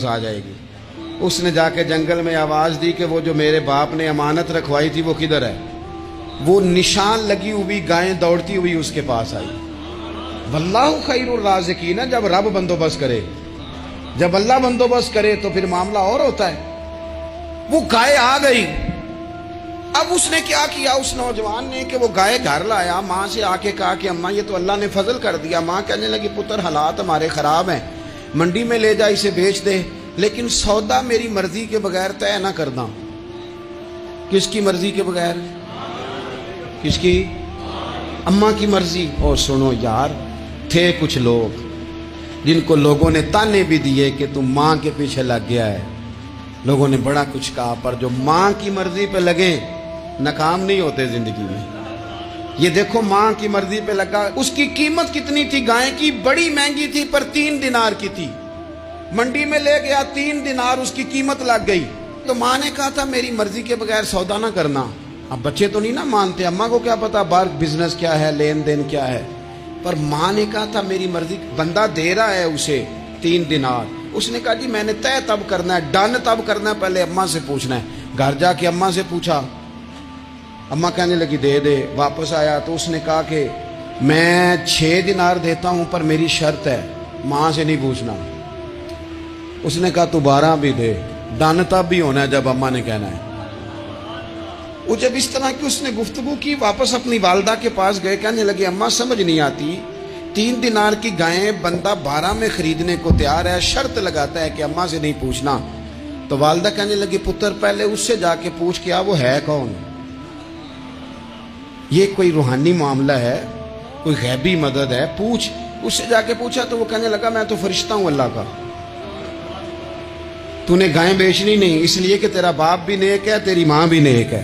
आ जाएगी। उसने जाके जंगल में आवाज दी कि वो जो मेरे बाप ने अमानत रखवाई थी वो किधर है। वो निशान लगी हुई गायें दौड़ती हुई उसके पास आई। वल्लाहु खैरुर राज़िकीन, जब रब बंदोबस्त करे, जब अल्लाह बंदोबस्त करे तो फिर मामला और होता है। वो गाय आ गई। अब उसने क्या किया उस नौजवान ने कि वो गाय घर लाया, माँ से आके कहा कि अम्मा ये तो अल्लाह ने फजल कर दिया। माँ कहने लगी पुत्र हालात हमारे खराब हैं, मंडी में ले जा इसे बेच दे, लेकिन सौदा मेरी मर्जी के बगैर तय ना करना। किसकी मर्जी के बगैर? किसकी? अम्मा की मर्जी। और सुनो यार, थे कुछ लोग जिनको लोगों ने ताने भी दिए कि तुम माँ के पीछे लग गया है, लोगों ने बड़ा कुछ कहा, पर जो माँ की मर्जी पे लगे नाकाम नहीं होते जिंदगी में। ये देखो माँ की मर्जी पे लगा। उसकी कीमत कितनी थी गाय की? बड़ी महंगी थी, पर 3 दिनार की थी। मंडी में ले गया, 3 दिनार उसकी कीमत लग गई। तो माँ ने कहा था मेरी मर्जी के बगैर सौदा ना करना। अब बच्चे तो नहीं ना मानते, अम्मा को क्या पता बाहर बिजनेस क्या है, लेन देन क्या है, पर माँ ने कहा था मेरी मर्जी। बंदा दे रहा है उसे 3 दिनार, उसने कहा जी मैंने तय तब करना है, डन तब करना है, पहले अम्मा से पूछना है। घर जाके अम्मा से पूछा, अम्मा कहने लगी दे दे। वापस आया तो उसने कहा कि मैं 6 दिनार देता हूं, पर मेरी शर्त है, माँ से नहीं पूछना। उसने कहा तू 12 भी दे, डन तब भी होना है जब अम्मा ने कहना है। वो जब इस तरह की उसने गुफ्तगू की, वापस अपनी वालदा के पास गए, कहने लगे अम्मा समझ नहीं आती, 3 दिनार की गायें बंदा 12 में खरीदने को तैयार है, शर्त लगाता है कि अम्मा से नहीं पूछना। तो वालदा कहने लगी पुत्र पहले उससे जाके पूछ क्या वो है कौन। ये कोई रूहानी मामला है, कोई गैबी मदद है, पूछ। उससे जाके पूछा तो वो कहने लगा मैं तो फरिश्ता हूं अल्लाह का, तूने गायें बेचनी नहीं, इसलिए कि तेरा बाप भी नेक है, तेरी माँ भी नेक है,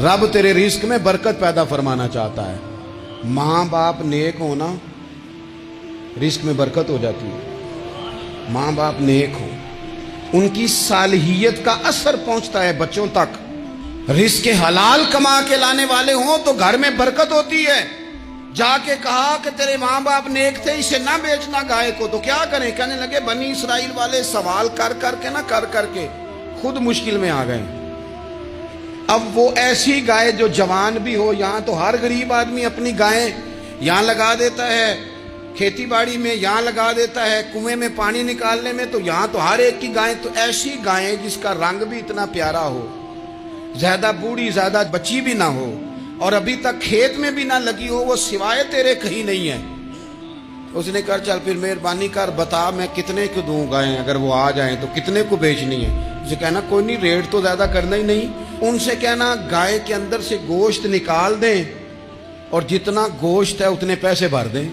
रब तेरे रिस्क में बरकत पैदा फरमाना चाहता है। माँ बाप नेक होना, रिस्क में बरकत हो जाती है। माँ बाप नेक हो, उनकी सालिहियत का असर पहुंचता है बच्चों तक। रिस्क के हलाल कमा के लाने वाले हों तो घर में बरकत होती है। जाके कहा कि तेरे माँ बाप नेक थे, इसे ना बेचना गाय को, तो क्या करें? कहने लगे बनी इसराइल वाले सवाल कर करके ना कर करके खुद मुश्किल में आ गए। अब वो ऐसी गाय जो जवान भी हो, यहां तो हर गरीब आदमी अपनी गाय यहां लगा देता है, खेती बाड़ी में यहां लगा देता है, कुएं में पानी निकालने में, तो यहां तो हर एक की गाय। तो ऐसी गायें जिसका रंग भी इतना प्यारा हो, ज्यादा बूढ़ी ज्यादा बच्ची भी ना हो, और अभी तक खेत में भी ना लगी हो, वो सिवाय तेरे कहीं नहीं है। उसने कहा चल फिर मेहरबानी कर बता मैं कितने को दूं गायें, अगर वो आ जाएं तो कितने को बेचनी है। उसे कहना कोई नहीं, रेट तो ज्यादा करना ही नहीं। उनसे कहना गाय के अंदर से गोश्त निकाल दें और जितना गोश्त है उतने पैसे भर दें,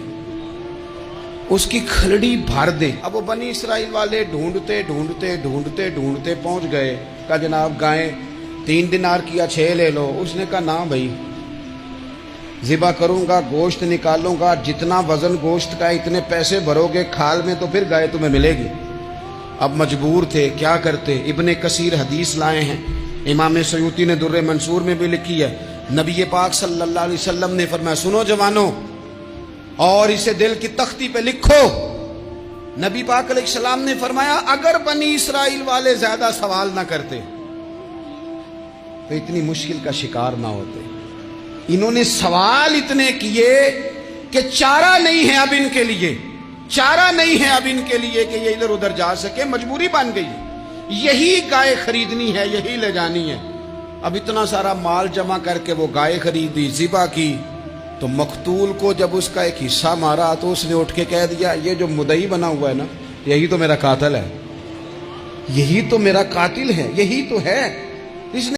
उसकी खलड़ी भर दें। अब वो बनी इसराइल वाले ढूंढते ढूंढते ढूंढते ढूंढते पहुंच गए। कहा जनाब गाय 3 दिनार की 6 ले लो। उसने कहा ना भाई, ज़िबा करूंगा, गोश्त निकालूंगा, जितना वजन गोश्त का इतने पैसे भरोगे खाल में तो फिर गाय तुम्हें मिलेगी। अब मजबूर थे, क्या करते। इब्ने कसीर हदीस लाए हैं, इमाम सयूती ने दुर्रे मंसूर में भी लिखी है। नबी पाक सल्लल्लाहु अलैहि वसल्लम ने फरमाया सुनो जवानों, और इसे दिल की तख्ती पे लिखो। नबी पाक अलैहिस्सलाम ने फरमाया अगर बनी इसराइल वाले ज्यादा सवाल ना करते तो इतनी मुश्किल का शिकार ना होते। इन्होंने सवाल इतने किए कि चारा नहीं है अब इनके लिए, चारा नहीं है अब इनके लिए कि ये इधर उधर जा सके, मजबूरी बन गई। यही गाय खरीदनी है, यही ले जानी है। अब इतना सारा माल जमा करके वो गाय खरीदी, ज़िबा की, तो मकतूल को जब उसका एक हिस्सा मारा तो उसने उठ के कह दिया ये जो मुदई बना हुआ है ना, यही तो मेरा कातिल है, यही तो मेरा कातिल है, यही तो है। इसने